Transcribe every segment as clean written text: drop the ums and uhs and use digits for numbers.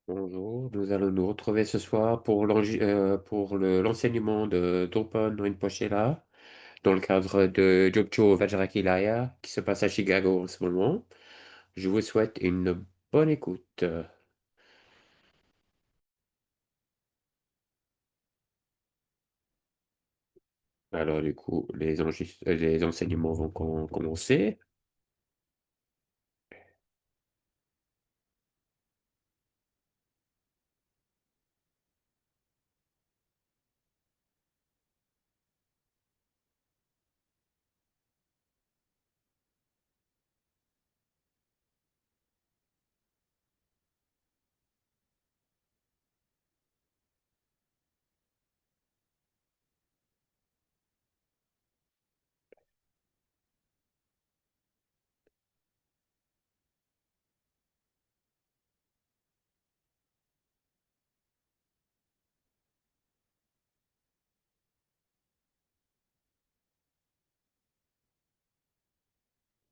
Bonjour, nous allons nous retrouver ce soir pour l'enseignement de Drupal Rinpoche-la dans le cadre de Jogcho Vajrakilaya qui se passe à Chicago en ce moment. Je vous souhaite une bonne écoute. Alors du coup, les enseignements vont commencer.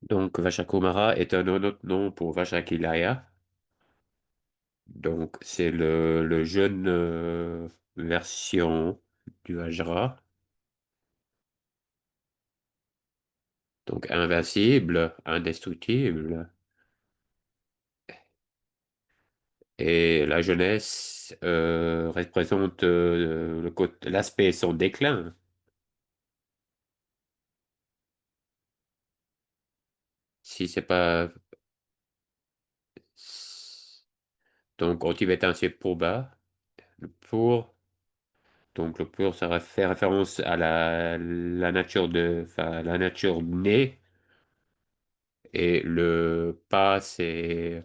Donc Vachakumara est un autre nom pour Vajrakilaya. Donc c'est le jeune version du Vajra. Donc invincible, indestructible. Et la jeunesse représente l'aspect et son déclin. Si c'est pas. Donc, en tibétain, c'est Purba. Le pour. Donc, le pour, ça fait référence à la nature enfin, la nature née. Et le pas, c'est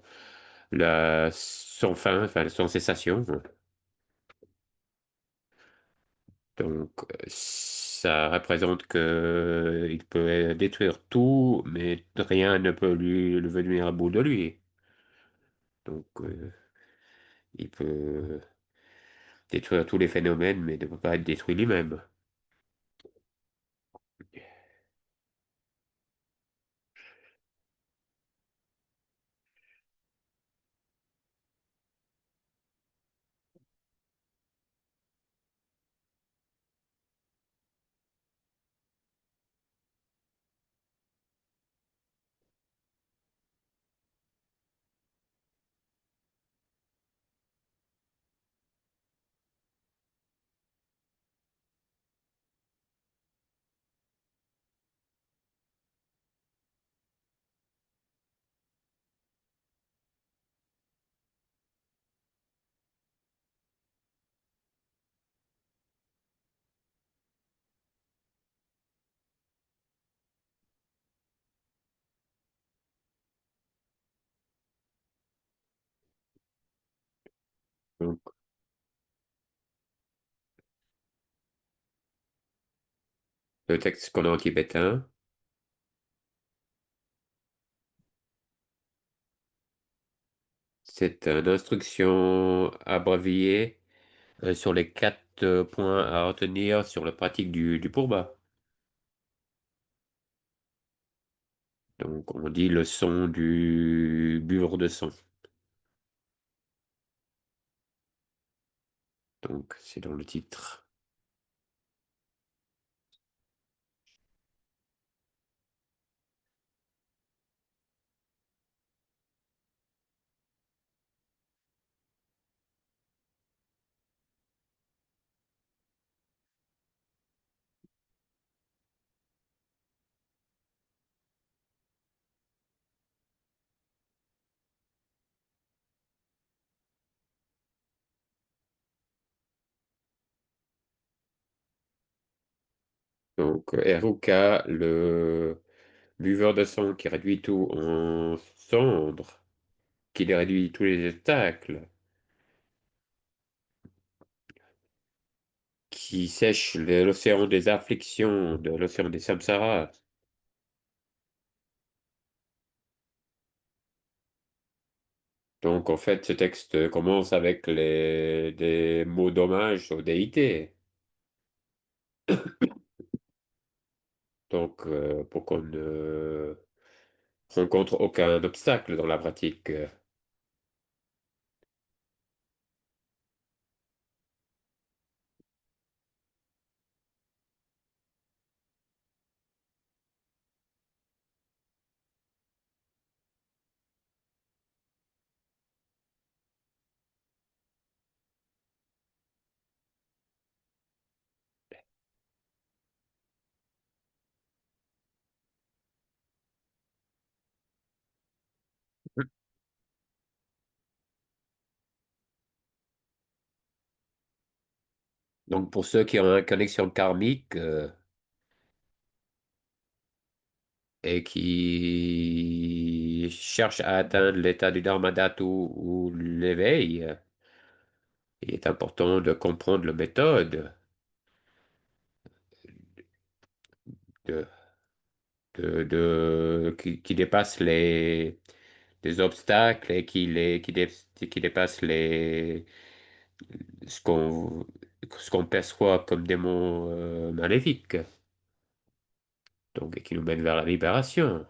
sans fin, enfin, sans cessation. Donc, ça représente que il peut détruire tout, mais rien ne peut lui venir à bout de lui. Donc, il peut détruire tous les phénomènes, mais ne peut pas être détruit lui-même. Donc, le texte qu'on a en tibétain, c'est une instruction abréviée sur les quatre points à retenir sur la pratique du pourba. Donc, on dit le son du buveur de son. Donc, c'est dans le titre. Donc, Eruka, le buveur de sang qui réduit tout en cendres, qui réduit tous les obstacles, qui sèche l'océan des afflictions, de l'océan des samsaras. Donc, en fait, ce texte commence avec des mots d'hommage aux déités. Donc, pour qu'on ne rencontre aucun obstacle dans la pratique. Donc pour ceux qui ont une connexion karmique et qui cherchent à atteindre l'état du Dharmadhatu ou l'éveil, il est important de comprendre la méthode de, qui dépasse les obstacles et qui dépasse ce ce qu'on perçoit comme des mots maléfiques, donc et qui nous mène vers la libération.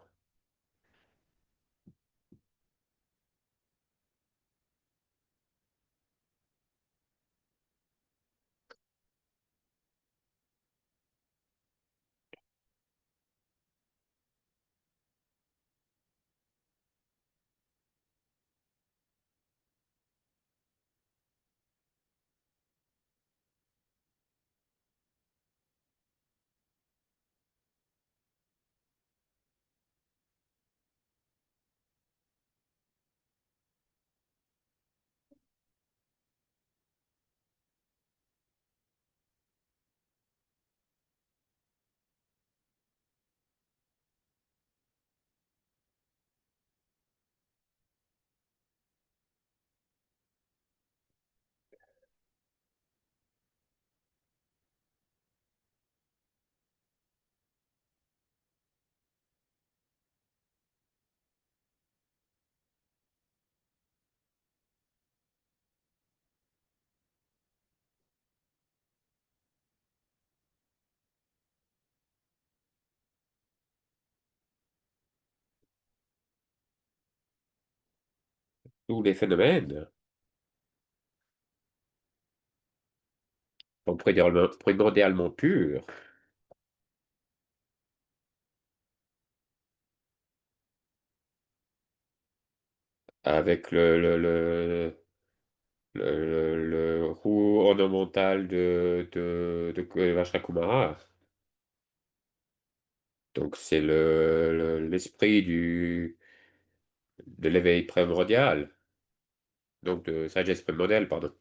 Tous les phénomènes sont primordialement purs, avec le roux ornemental de Vajrakumara. Donc c'est l'esprit de l'éveil primordial, donc de sagesse primordiale, pardon.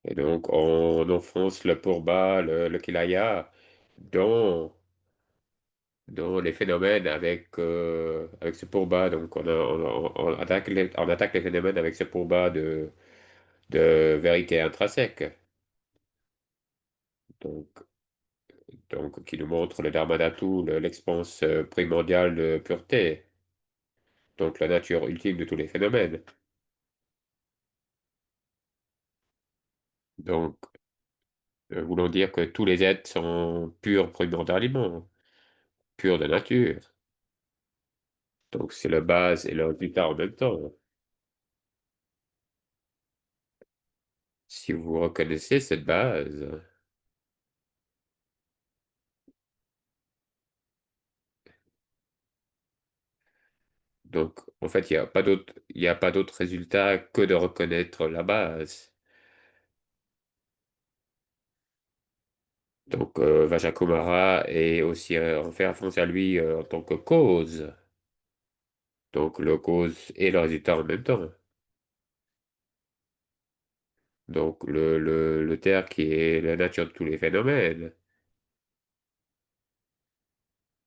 Et donc on enfonce le pourba, le kilaya, dans, dans les phénomènes avec ce pourba. Donc on attaque les phénomènes avec ce pourba de vérité intrinsèque. Donc, donc qui nous montre le Dharmadhatu, l'expanse primordiale de pureté, donc la nature ultime de tous les phénomènes. Donc, voulant dire que tous les êtres sont purs primordialement, purs de nature. Donc, c'est la base et le résultat en même temps. Si vous reconnaissez cette base, donc en fait, il y a pas d'autre résultat que de reconnaître la base. Donc, Vajakumara est aussi en fait référence à lui en tant que cause. Donc, le cause et le résultat en même temps. Donc, le terre qui est la nature de tous les phénomènes.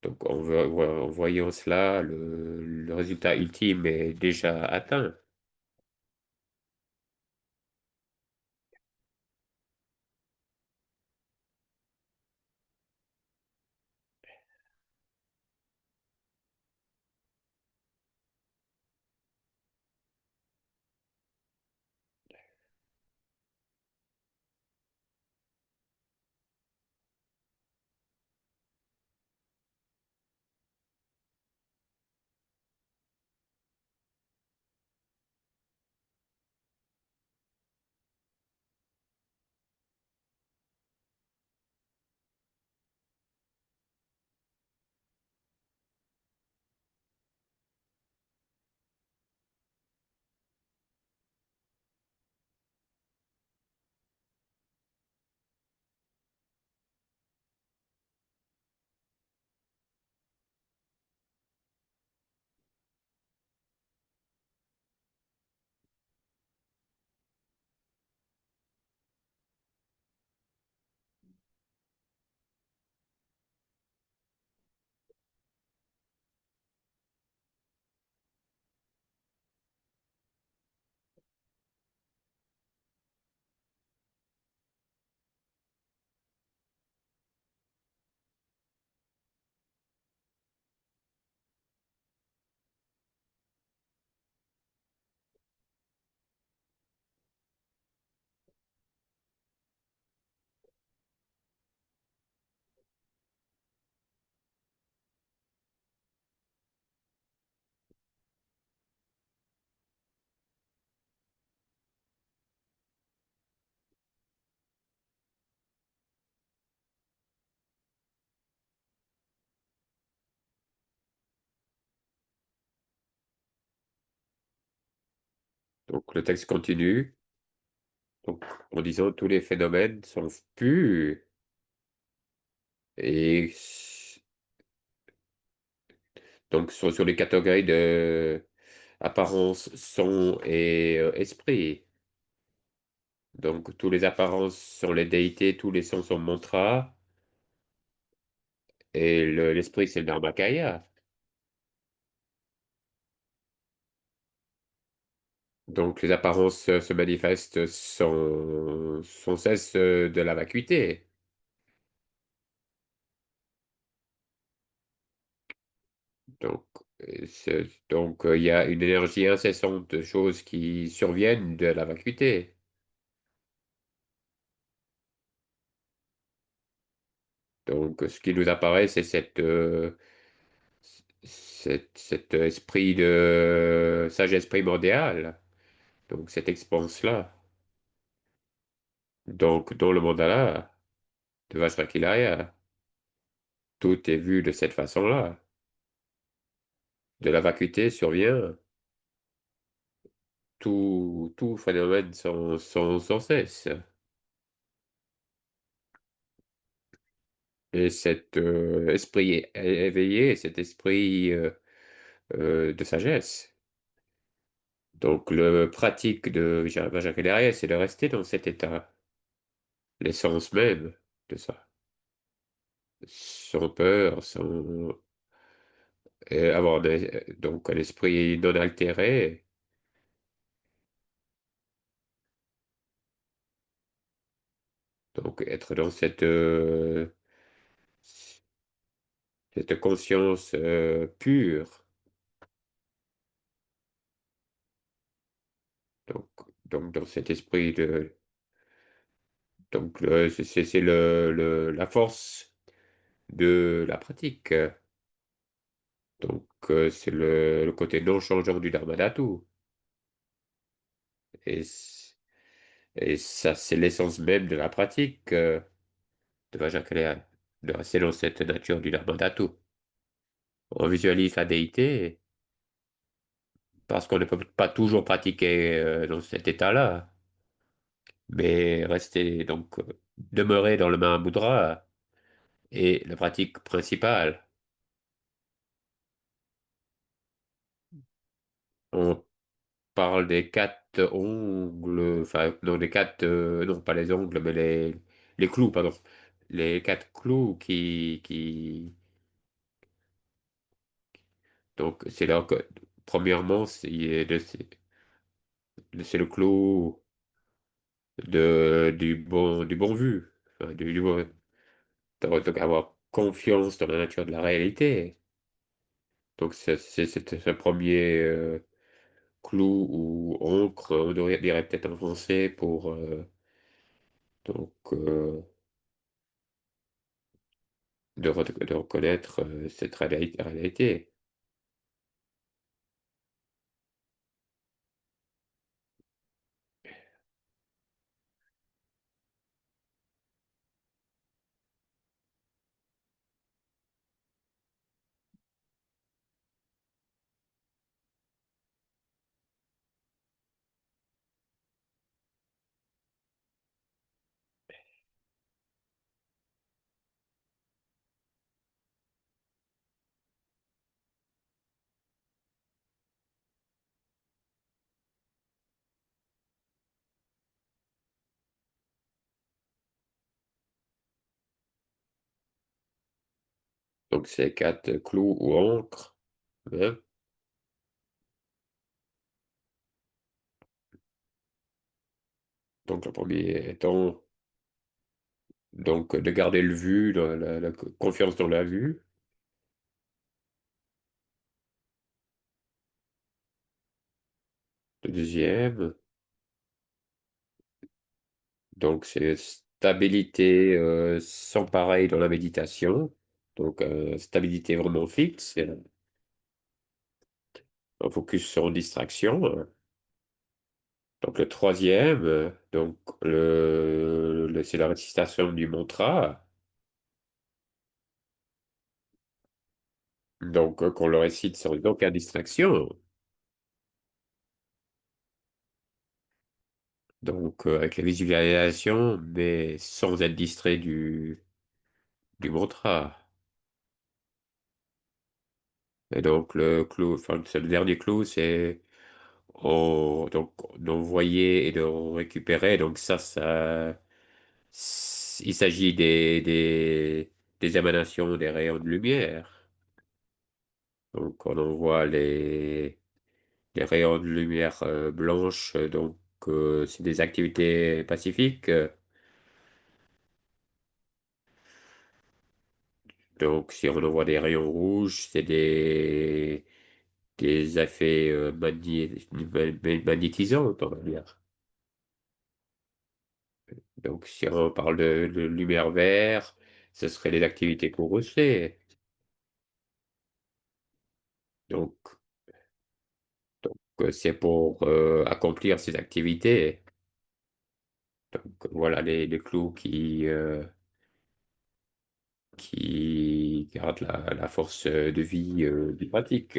Donc, en voyant cela, le résultat ultime est déjà atteint. Donc le texte continue, donc, en disant tous les phénomènes sont purs et donc sont sur les catégories de apparence, son et esprit. Donc tous les apparences sont les déités, tous les sons sont mantras et l'esprit c'est le Dharmakaya. Donc les apparences se manifestent sans cesse de la vacuité. Donc, il y a une énergie incessante de choses qui surviennent de la vacuité. Donc ce qui nous apparaît, c'est cet esprit de sagesse primordiale, donc cette expérience-là. Donc dans le mandala de Vajrakhilaya, tout est vu de cette façon-là. De la vacuité survient tout phénomène sans cesse. Et cet esprit éveillé, cet esprit de sagesse. Donc, le pratique de Vajrakhilaya, c'est de rester dans cet état, l'essence même de ça, sans peur, sans avoir donc un esprit non altéré, donc être dans cette conscience pure. Donc, donc dans cet esprit de donc c'est la force de la pratique. Donc c'est le côté non changeant du Dharmadhatu. Et, et ça, c'est l'essence même de la pratique de Vajakkaleya, de rester dans cette nature du Dharmadhatu. On visualise la déité parce qu'on ne peut pas toujours pratiquer dans cet état-là, mais rester donc demeurer dans le Mahamudra est la pratique principale. On parle des quatre ongles, enfin non des quatre, non pas les ongles, mais les clous, pardon, les quatre clous donc c'est là que premièrement c'est le clou du bon vu, enfin, donc avoir confiance dans la nature de la réalité. Donc c'est ce premier clou ou encre, on dirait peut-être en français pour donc de reconnaître cette réalité. Donc ces quatre clous ou encre, hein. Donc le premier étant donc de garder le vu, la confiance dans la vue. Le deuxième, donc c'est stabilité sans pareil dans la méditation. Donc stabilité vraiment fixe, un focus sur distraction. Donc le troisième, donc c'est la récitation du mantra. Donc qu'on le récite sans aucune distraction. Donc, avec la visualisation, mais sans être distrait du mantra. Et donc, le clou, enfin, c'est le dernier clou, c'est donc, d'envoyer et de récupérer. Donc, il s'agit des émanations des rayons de lumière. Donc, on envoie les rayons de lumière blanche. Donc, c'est des activités pacifiques. Donc, si on envoie des rayons rouges, c'est des effets magnétisants, on va dire. Donc, si on parle de lumière vert, ce serait les activités courroucées. Donc, c'est pour accomplir ces activités. Donc, voilà les clous qui gardent la force de vie du pratique.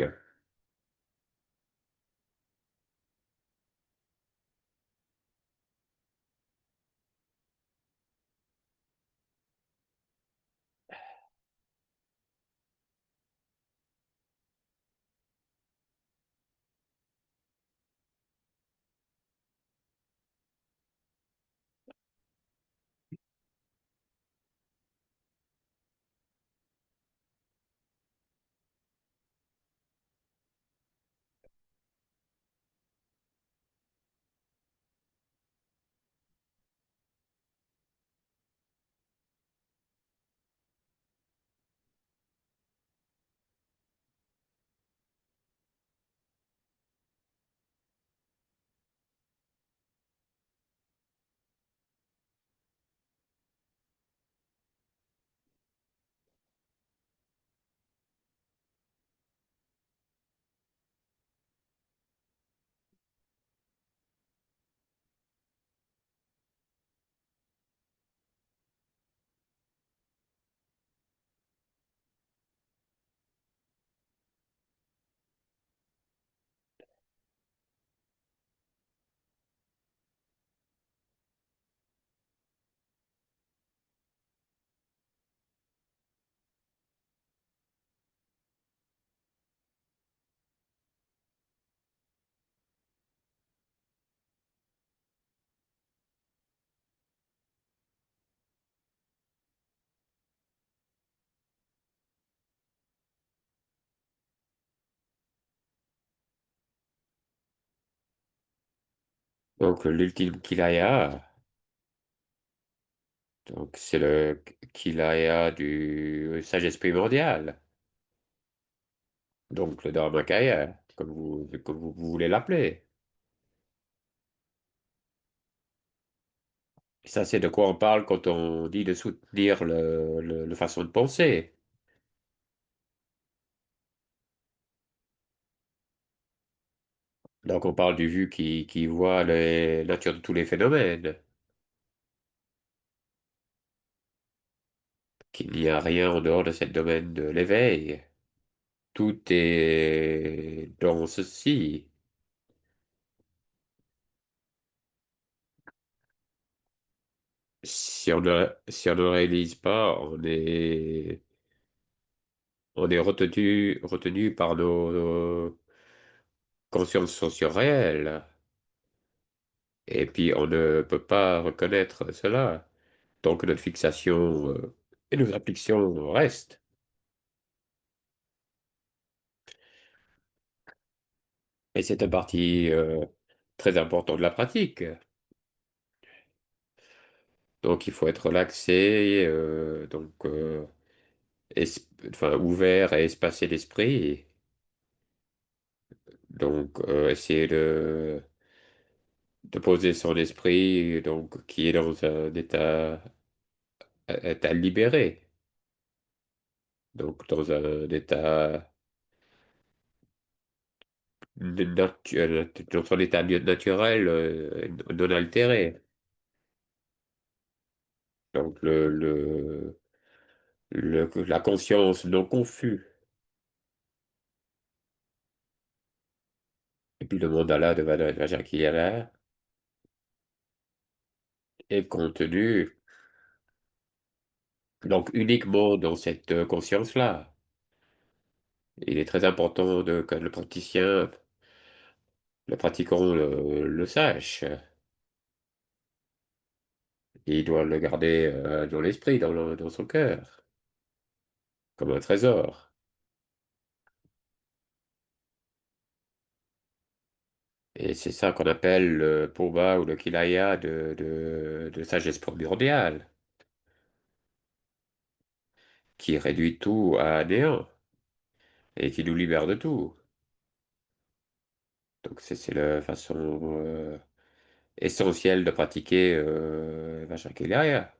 Donc, l'ultime Kilaya, donc c'est le Kilaya du sagesse primordiale. Donc, le Dharmakaya, comme vous voulez l'appeler. Ça, c'est de quoi on parle quand on dit de soutenir le façon de penser. Donc, on parle du vu qui voit la nature de tous les phénomènes, qu'il n'y a rien en dehors de ce domaine de l'éveil. Tout est dans ceci. Si on ne le réalise pas, on est retenu par nos consciences sensorielles. Et puis, on ne peut pas reconnaître cela. Donc, notre fixation et nos afflictions restent. Et c'est une partie très importante de la pratique. Donc, il faut être relaxé, enfin, ouvert et espacé d'esprit. Donc, essayer de poser son esprit, donc, qui est dans un état libéré. Donc, dans son état naturel, non altéré. Donc, la conscience non confus. Et puis le mandala de Vajrakesh est contenu donc uniquement dans cette conscience-là. Il est très important que le praticien, le pratiquant le sache. Il doit le garder dans l'esprit, dans son cœur, comme un trésor. Et c'est ça qu'on appelle le Poma ou le Kilaya de sagesse primordiale, qui réduit tout à néant et qui nous libère de tout. Donc c'est la façon essentielle de pratiquer Vajrayana.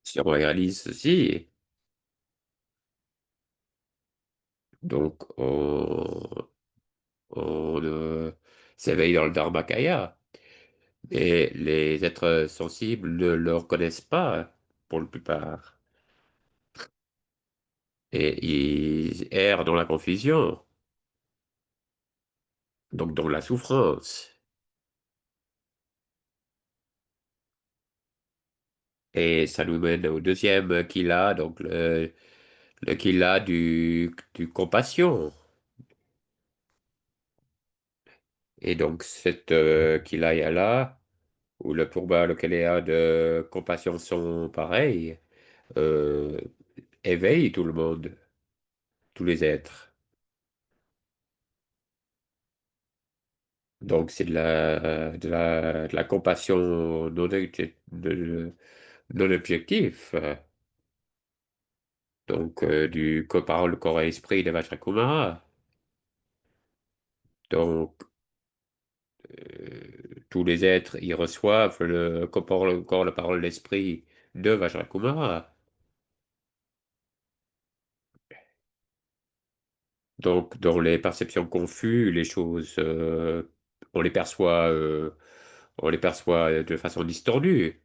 Si on réalise ceci, donc on s'éveille dans le Dharmakaya. Et les êtres sensibles ne le reconnaissent pas pour la plupart. Et ils errent dans la confusion, donc dans la souffrance. Et ça nous mène au deuxième qu'il a, donc le qu'il a du compassion. Et donc cette qu'il a là, où le pourba, le a de compassion sont pareils, euh, éveille tout le monde, tous les êtres. Donc c'est de la compassion non objectif. Donc du parole, corps et esprit de Vajrakumara. Donc tous les êtres y reçoivent le corps, la parole, l'esprit de Vajrakumara. Donc dans les perceptions confuses, les choses, on les perçoit, on les perçoit de façon distordue.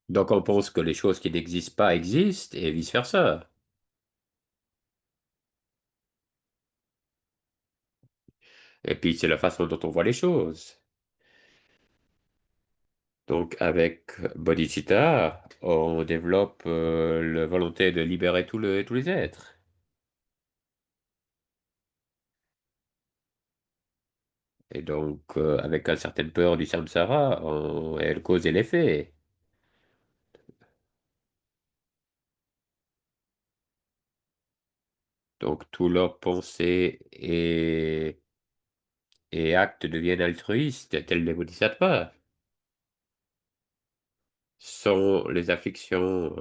Donc on pense que les choses qui n'existent pas existent et vice-versa. Et puis c'est la façon dont on voit les choses. Donc avec Bodhicitta, on développe la volonté de libérer tous les êtres. Et donc avec une certaine peur du samsara, elle cause et l'effet. Donc tous leurs pensées et actes deviennent altruistes, tels les bodhisattvas. Sans les afflictions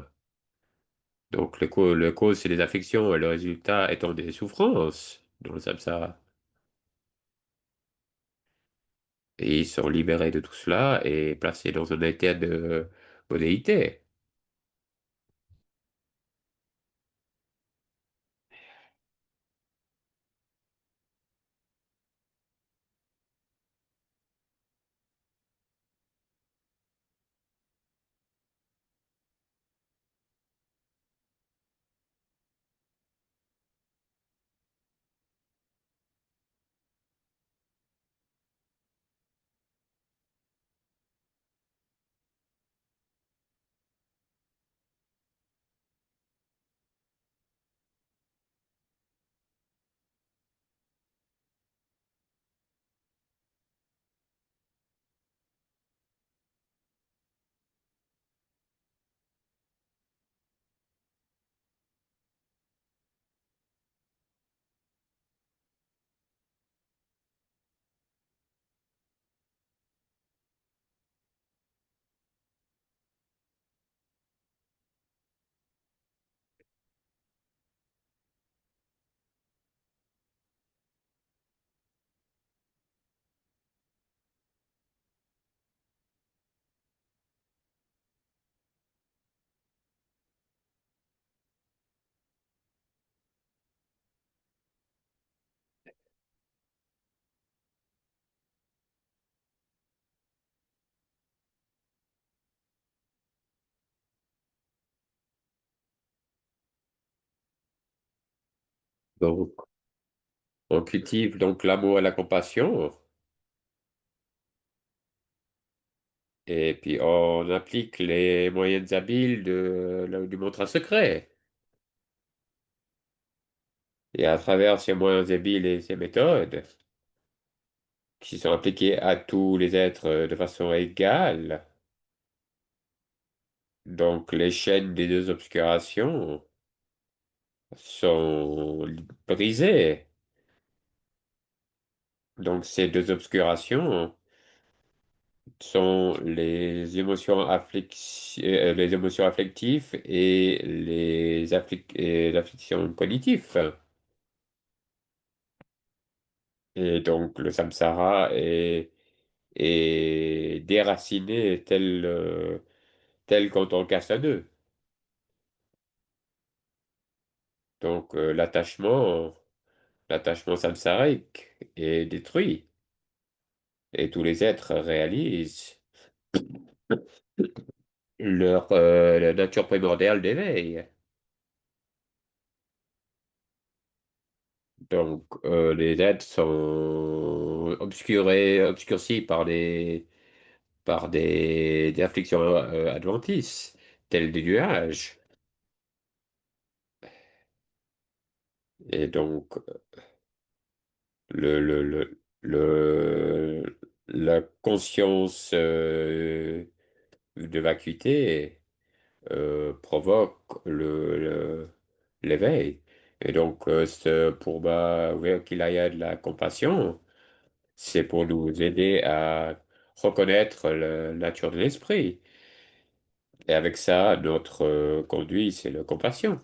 Donc, le cause, c'est des affections et le résultat étant des souffrances dans le samsara. Et ils sont libérés de tout cela et placés dans un état de modéité. Donc, on cultive donc l'amour et la compassion, et puis on applique les moyens habiles du mantra secret. Et à travers ces moyens habiles et ces méthodes, qui sont appliquées à tous les êtres de façon égale, donc les chaînes des deux obscurations sont brisées. Donc ces deux obscurations sont les émotions affectives et les afflictions cognitives. Et donc le samsara est déraciné tel quand on le casse à deux. Donc l'attachement samsarique est détruit et tous les êtres réalisent la nature primordiale d'éveil. Donc, les êtres sont obscurcis par des afflictions adventices, telles des nuages. Et donc, la conscience de vacuité provoque l'éveil. Et donc, ce pourba Kilaya de la compassion, c'est pour nous aider à reconnaître la nature de l'esprit. Et avec ça, notre conduit, c'est la compassion.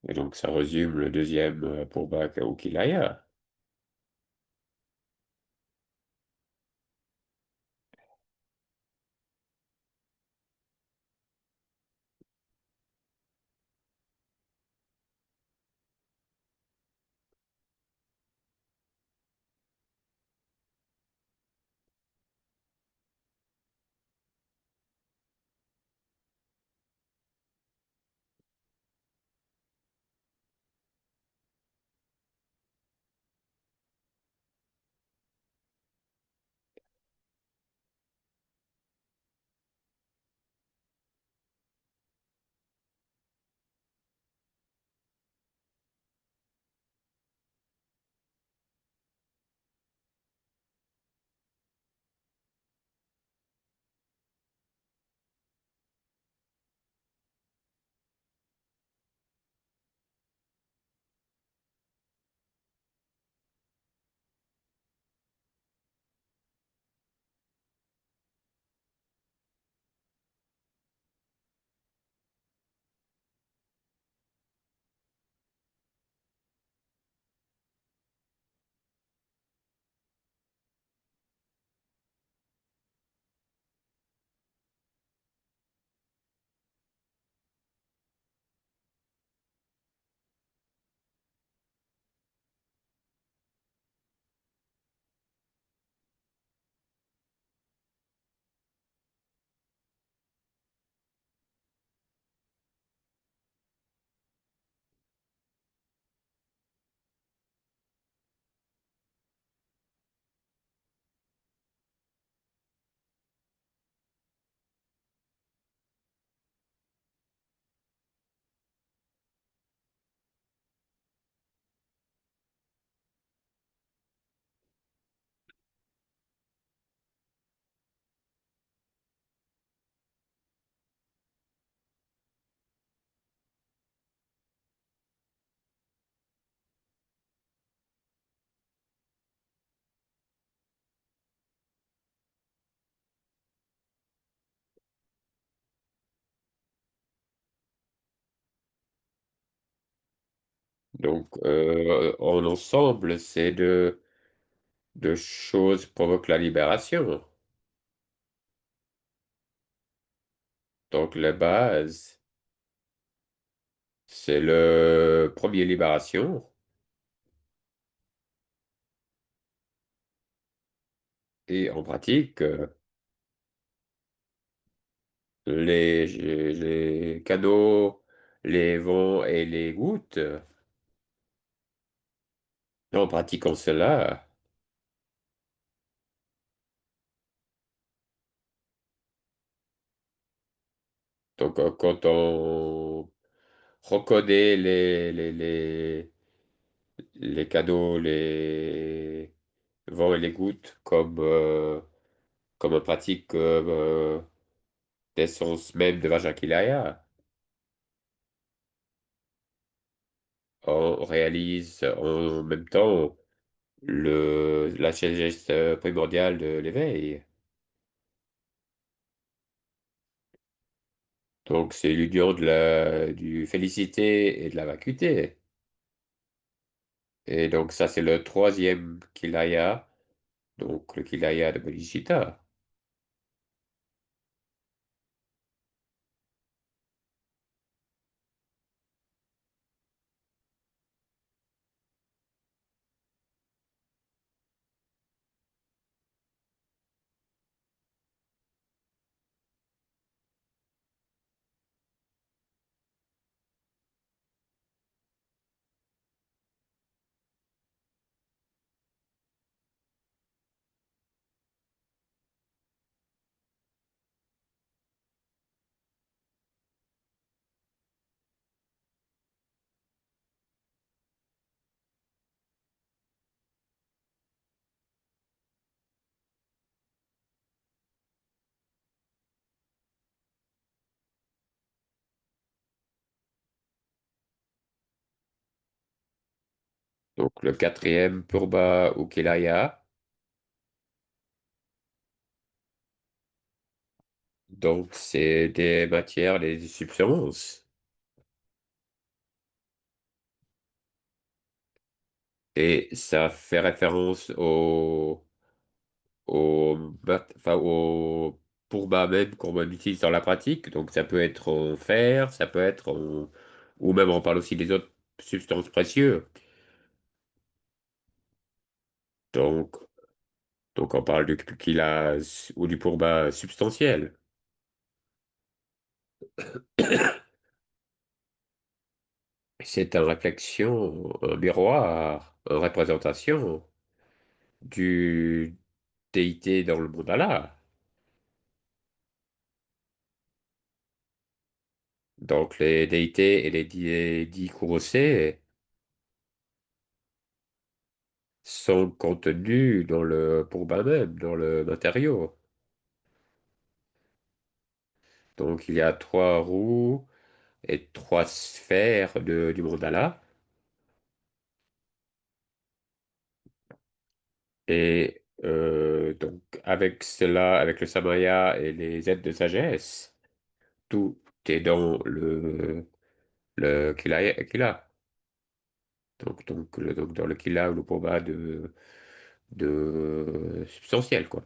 Et donc, ça résume le deuxième pourba Kilaya. Donc, en ensemble, ces deux choses provoquent la libération. Donc, la base, c'est le premier libération. Et en pratique, les canaux, les vents et les gouttes, en pratiquant cela, donc quand on reconnaît les canaux, les vents et les gouttes comme en pratique d'essence même de Vajakilaya, on réalise en même temps la sagesse primordiale de l'éveil. Donc, c'est l'union du félicité et de la vacuité. Et donc, ça, c'est le troisième Kilaya, donc le Kilaya de Bodhicitta. Donc, le quatrième Purba ou Kilaya, donc c'est des matières, des substances. Et ça fait référence au Purba même qu'on utilise dans la pratique. Donc, ça peut être en fer, ça peut être en... Ou même on parle aussi des autres substances précieuses. Donc, donc on parle du Kila ou du Purba substantiel. C'est une réflexion, un miroir, une représentation du déité dans le mandala. Donc les déités et les dix Kurosei sont contenus dans le Purba même, dans le matériau. Donc il y a trois roues et trois sphères du mandala. Et donc avec cela, avec le Samaya et les aides de sagesse, tout est dans le Kila. Donc dans le Kila ou le Poba de substantiel, quoi.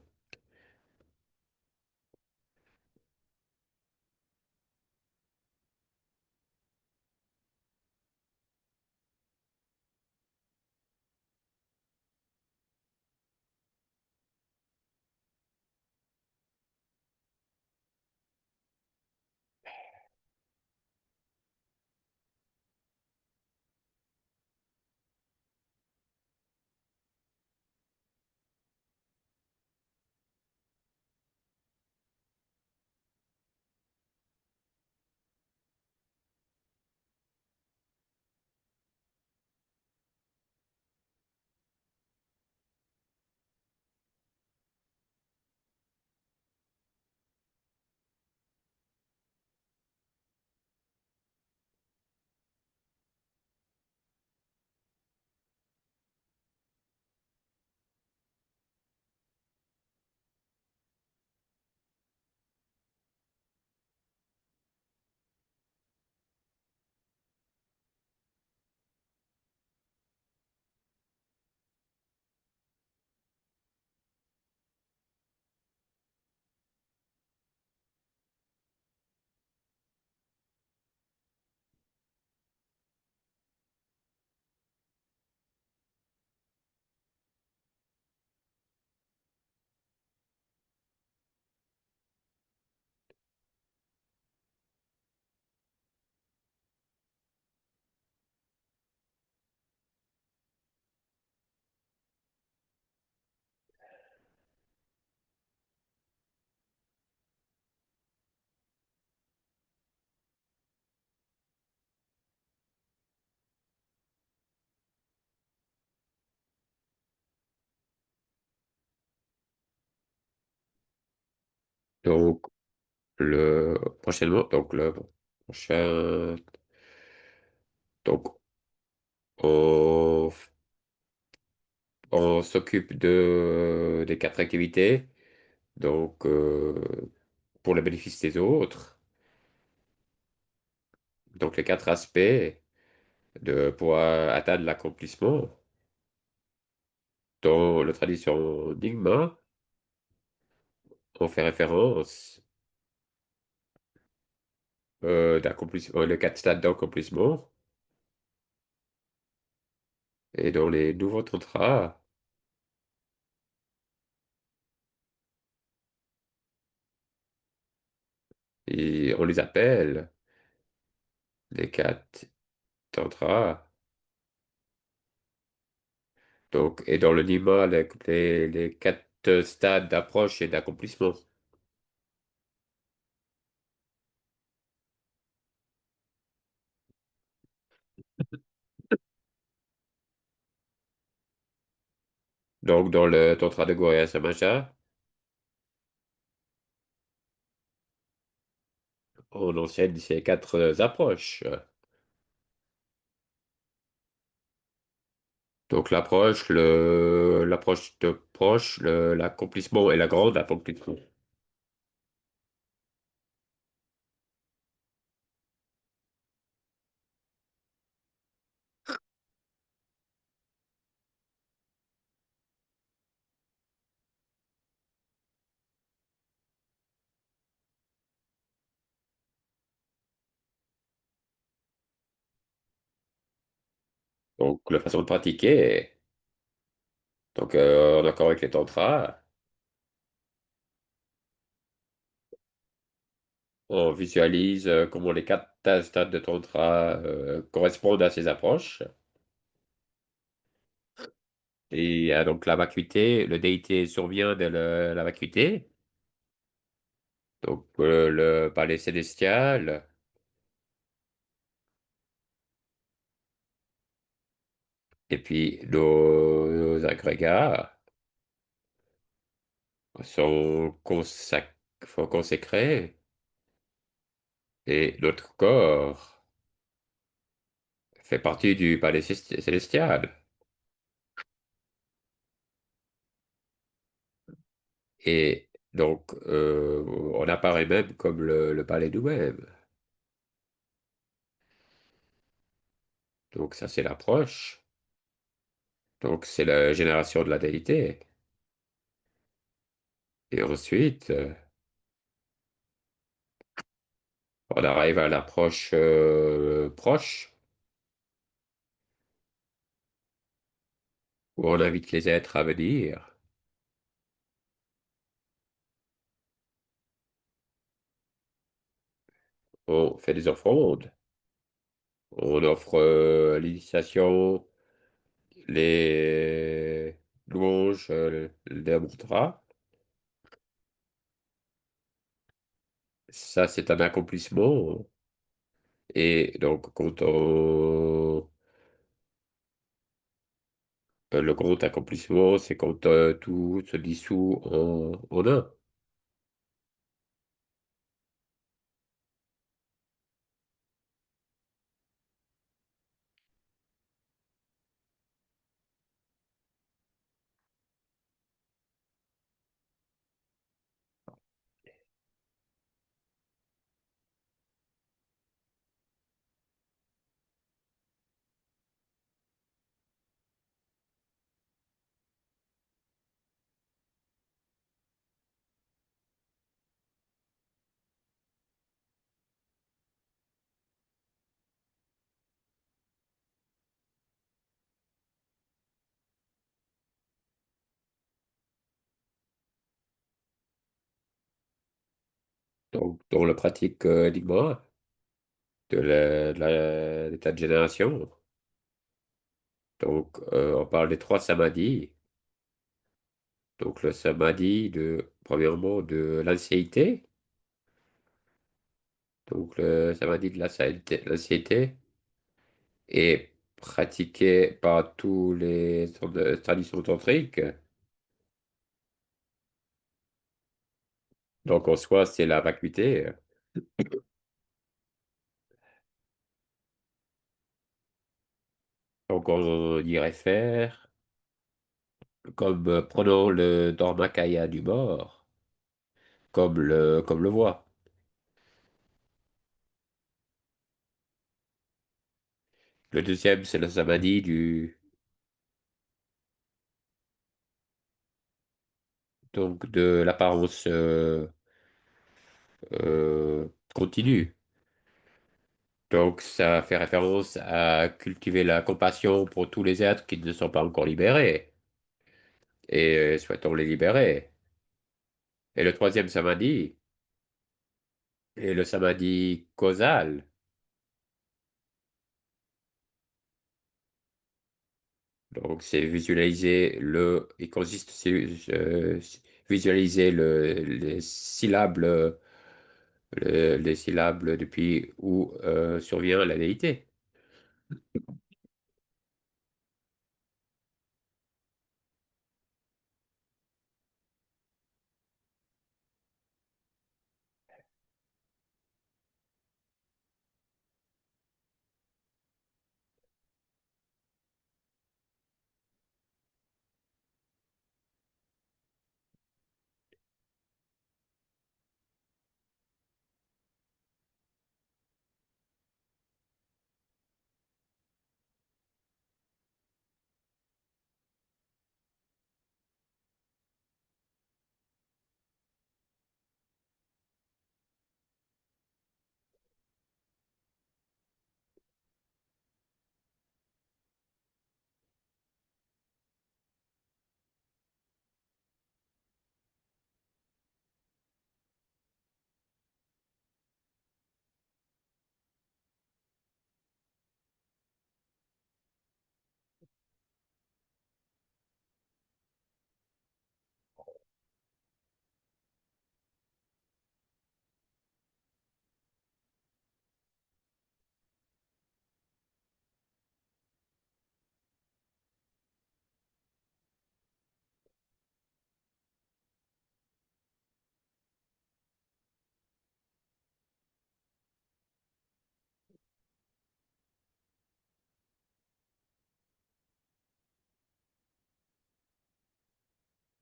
Donc, le prochain, donc, on, on s'occupe des quatre activités. Donc, pour le bénéfice des autres, donc les quatre aspects pour atteindre l'accomplissement, dans la tradition Nyingma, on fait référence d'accomplissement, les quatre stades d'accomplissement, et dans les nouveaux tantras, et on les appelle les quatre tantras. Donc, et dans le Nyingma, les quatre stades d'approche et d'accomplissement. Donc, dans le tantra de Goya Samaja, on enseigne ces quatre approches. Donc l'approche de proche, l'accomplissement et la grande accomplissement. Donc la façon de pratiquer, donc en accord avec les tantras, on visualise comment les quatre stades de tantra correspondent à ces approches. Et donc la vacuité, le déité survient de la vacuité, donc le palais célestial, et puis nos agrégats sont consacrés, et notre corps fait partie du palais célestial. Et donc, on apparaît même comme le palais nous-mêmes. Donc, ça, c'est l'approche. Donc, c'est la génération de la déité. Et ensuite, on arrive à l'approche proche, où on invite les êtres à venir. On fait des offrandes. On offre l'initiation, les louanges, les mantras. Ça, c'est un accomplissement. Et donc, le grand accomplissement, c'est quand tout se dissout en un. Donc, dans la pratique Enigma, l'état de génération, donc on parle des trois samadhis. Donc, le samadhi, premièrement, de l'anxiété. Donc, le samadhi de l'anxiété est pratiqué par tous les traditions tantriques. Donc en soi, c'est la vacuité. Donc on irait faire comme prenons le Dharmakaya du mort, comme le voit. Le deuxième, c'est le samadhi donc de l'apparence continue. Donc ça fait référence à cultiver la compassion pour tous les êtres qui ne sont pas encore libérés et souhaitons les libérer. Et le troisième samadhi est le samadhi causal. Donc c'est il consiste visualiser les syllabes depuis où survient la déité.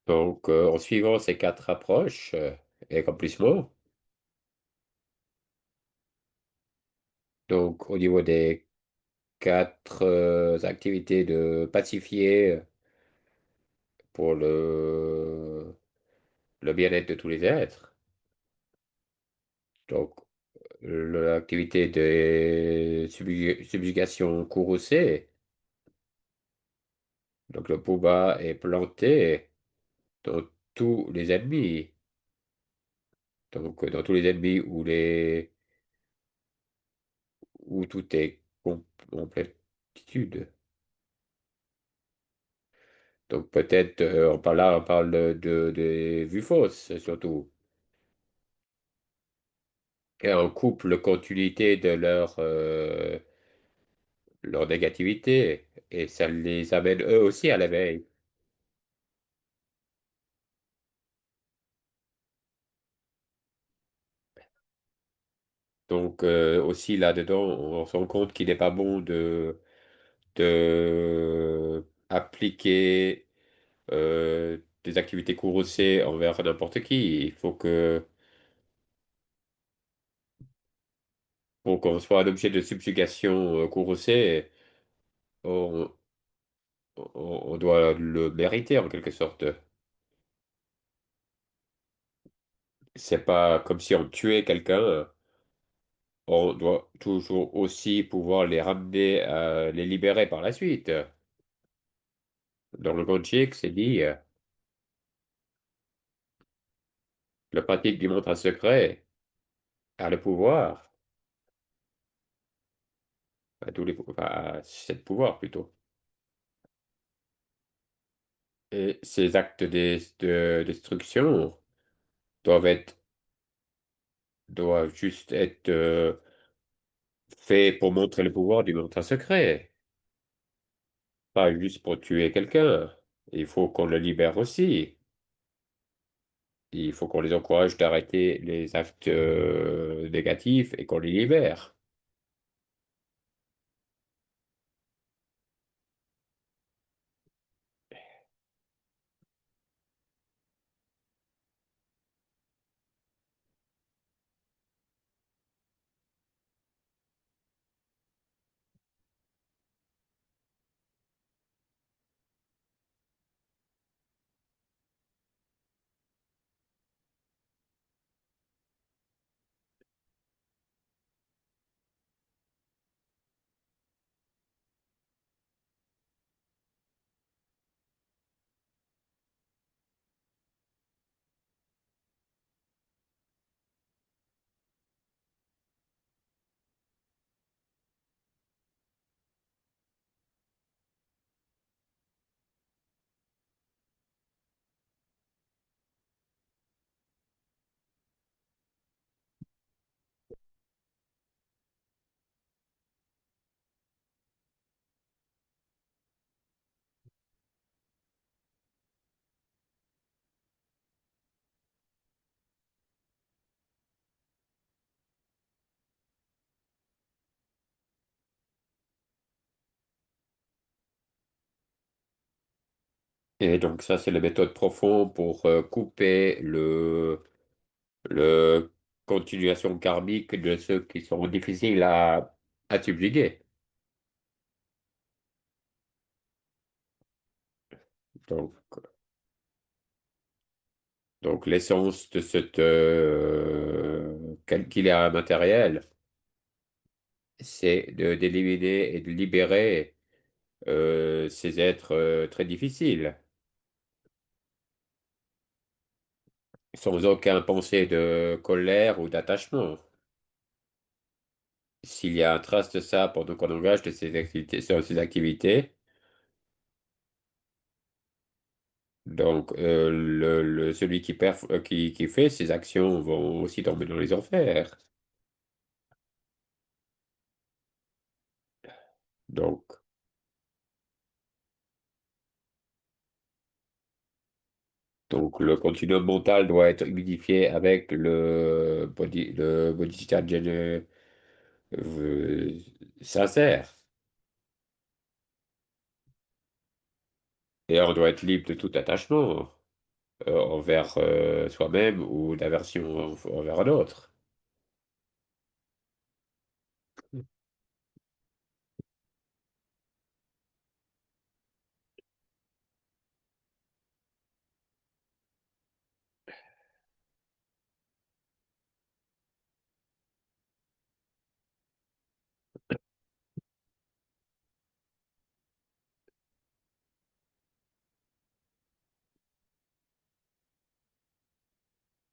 Donc en suivant ces quatre approches et accomplissements, donc au niveau des quatre activités de pacifier pour le bien-être de tous les êtres. Donc, l'activité de subjugation courroucée, donc le Pooba est planté dans tous les ennemis. Donc, dans tous les ennemis où tout est en plénitude. Donc, peut-être, on parle des vues fausses, surtout. Et on coupe la continuité de leur négativité. Et ça les amène eux aussi à l'éveil. Donc, aussi là-dedans, on se rend compte qu'il n'est pas bon de appliquer des activités courroucées envers n'importe qui. Il faut pour qu'on soit un objet de subjugation courroucée, on, on doit le mériter en quelque sorte. C'est pas comme si on tuait quelqu'un. On doit toujours aussi pouvoir les ramener, les libérer par la suite. Dans le Gandhi, c'est dit, la pratique du mantra secret a le pouvoir, à tous les, enfin, à sept pouvoirs plutôt. Et ces actes de destruction doivent doivent juste être faits pour montrer le pouvoir du mantra secret, pas juste pour tuer quelqu'un. Il faut qu'on le libère aussi. Il faut qu'on les encourage d'arrêter les actes négatifs et qu'on les libère. Et donc ça, c'est la méthode profonde pour couper le continuation karmique de ceux qui sont difficiles à subjuguer. Donc, donc l'essence de cette calculaire matériel, c'est d'éliminer et de libérer ces êtres très difficiles, sans aucun pensée de colère ou d'attachement. S'il y a un trace de ça pendant qu'on engage de ces activités, sur ces activités, donc celui qui fait ces actions vont aussi tomber dans les enfers. Donc, donc le continuum mental doit être humidifié avec le bodhisattva euh, sincère. Et on doit être libre de tout attachement envers soi-même ou d'aversion envers un autre.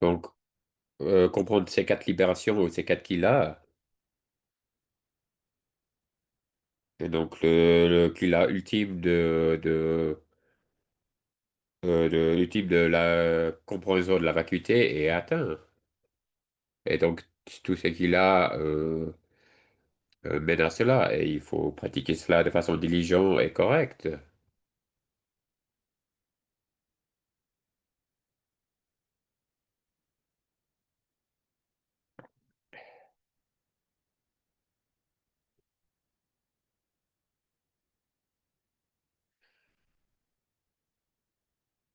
Donc, comprendre ces quatre libérations ou ces quatre qu'il-a, et donc le qu'il-a ultime l'ultime de la compréhension de la vacuité est atteint. Et donc, tout ce qu'il a mène à cela, et il faut pratiquer cela de façon diligente et correcte.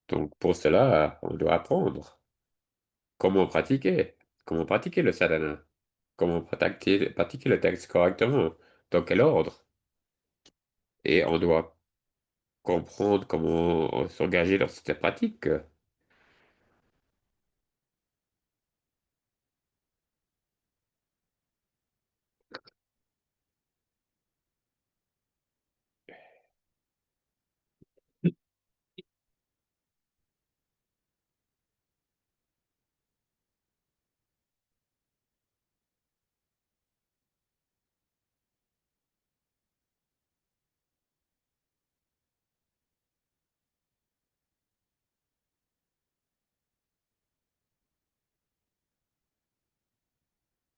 Donc, pour cela, on doit apprendre comment pratiquer, comment pratiquer le sadhana, comment pratiquer le texte correctement, dans quel ordre. Et on doit comprendre comment s'engager dans cette pratique.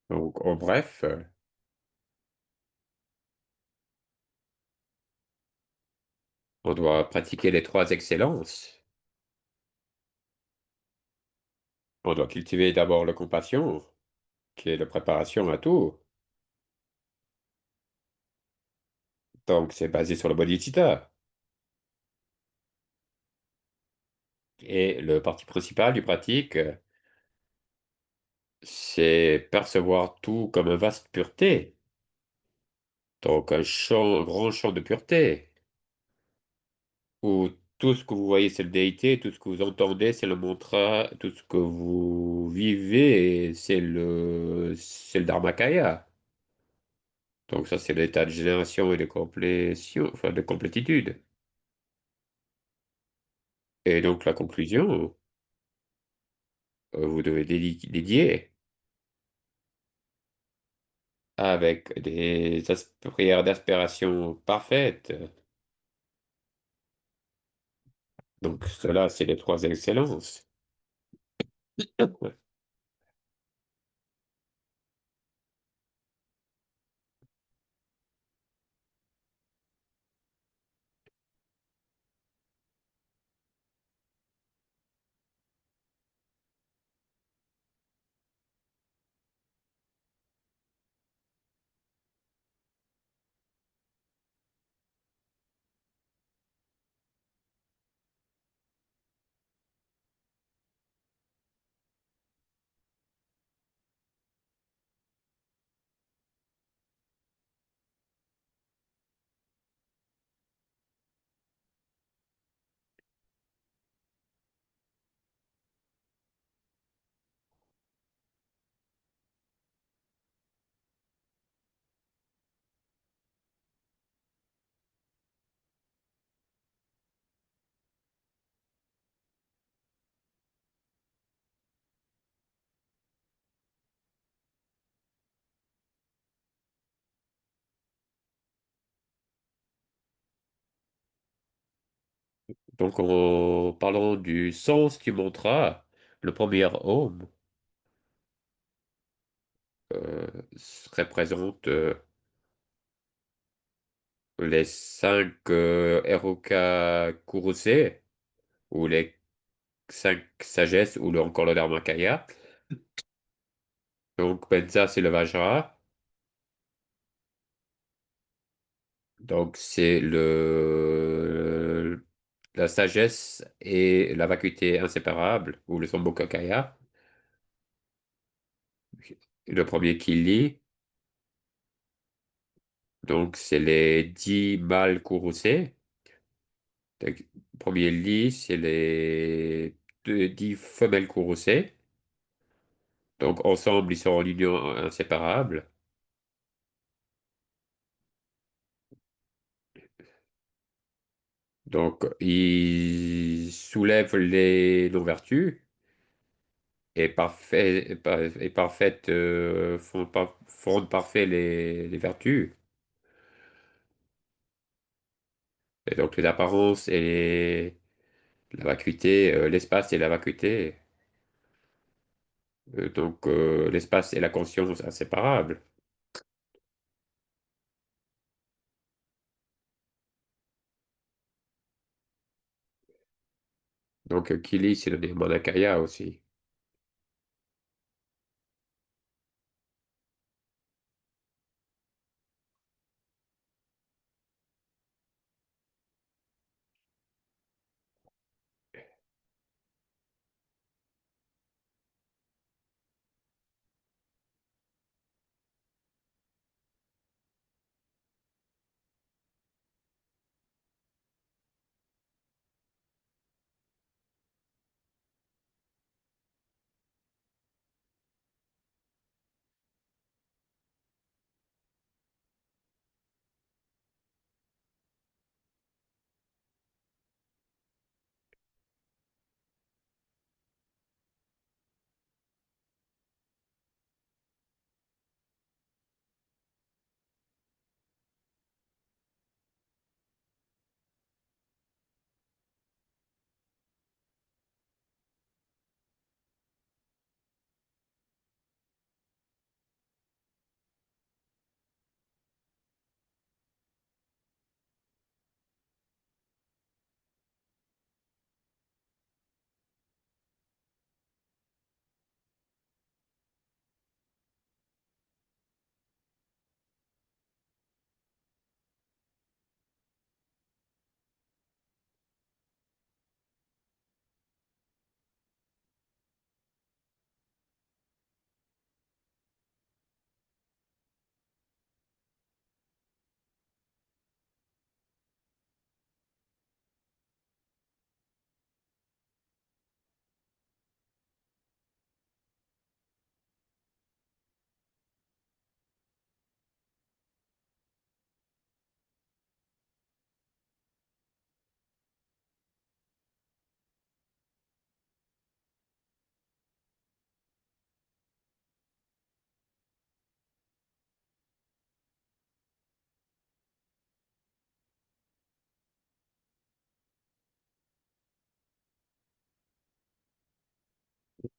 Donc, en bref, on doit pratiquer les trois excellences. On doit cultiver d'abord la compassion, qui est la préparation à tout. Donc, c'est basé sur le bodhicitta. Et le parti principal du pratique, c'est percevoir tout comme un vaste pureté. Donc, un champ, un grand champ de pureté, où tout ce que vous voyez, c'est le déité, tout ce que vous entendez, c'est le mantra, tout ce que vous vivez, c'est le Dharmakaya. Donc, ça, c'est l'état de génération et de complétion, enfin, de complétitude. Et donc, la conclusion, vous devez dédier avec des prières d'aspiration parfaites. Donc, cela, c'est les trois excellences. Donc, en parlant du sens du mantra, le premier Om euh, représente les cinq Eroka Kurose, ou les cinq sagesses, ou encore le Dharmakaya. Donc, Benza, c'est le Vajra. Donc, c'est la sagesse et la vacuité inséparable, ou le Sambhogakaya. Le premier qui lit, donc c'est les 10 mâles courroucés. Donc, le premier lit, c'est les 10 femelles courroucées. Donc ensemble, ils sont en union inséparable. Donc ils soulèvent les non-vertus et parfaites font parfait les vertus. Et donc les apparences et la vacuité, l'espace et la vacuité. Donc l'espace et la conscience inséparables. Donc Kili, c'est le Nirmanakaya aussi.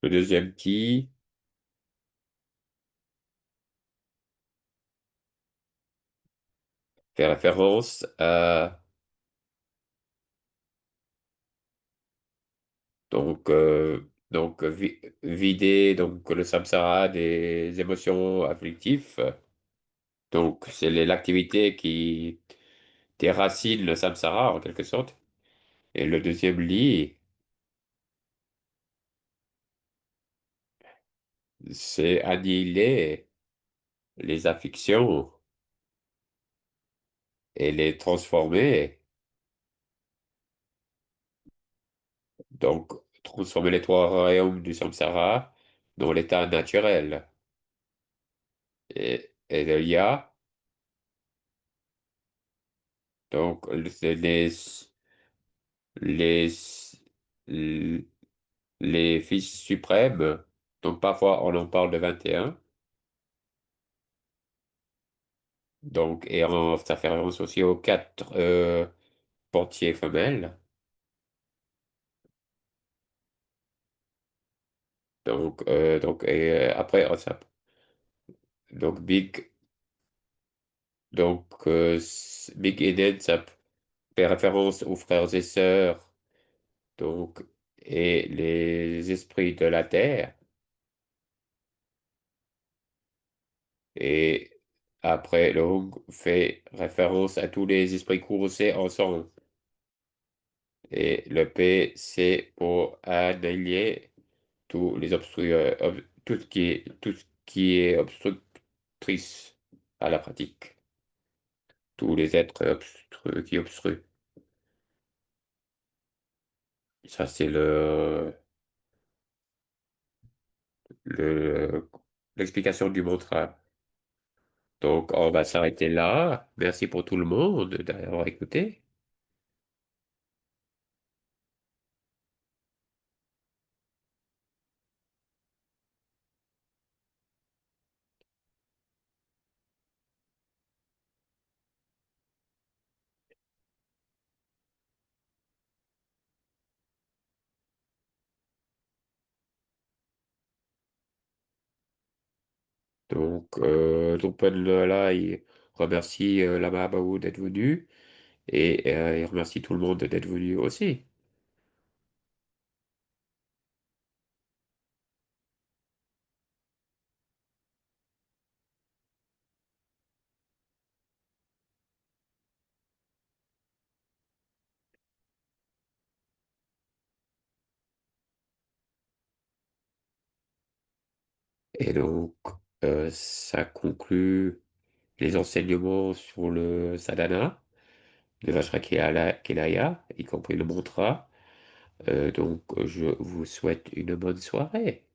Le deuxième qui fait référence à vider donc le samsara des émotions afflictives. Donc c'est l'activité qui déracine le samsara en quelque sorte. Et le deuxième lit, c'est annihiler les afflictions et les transformer. Donc transformer les trois royaumes du samsara dans l'état naturel. Et il y a donc c'est les, les fils suprêmes. Donc parfois on en parle de 21. Donc, ça fait référence aussi aux quatre portiers femelles. Après, donc Big Eden, ça fait référence aux frères et sœurs, donc, et les esprits de la terre. Et après, le Hung fait référence à tous les esprits courroucés ensemble. Et le P, c'est pour annihiler tous les tout ce qui est obstructrice à la pratique. Tous les êtres qui obstruent. Ça, c'est le, l'explication du mantra. Donc, on va s'arrêter là. Merci pour tout le monde d'avoir écouté. Donc là, il remercie Lama Baou d'être venu et il remercie tout le monde d'être venu aussi. Et donc, ça conclut les enseignements sur le sadhana de Vajrakeaya, y compris le mantra. Je vous souhaite une bonne soirée.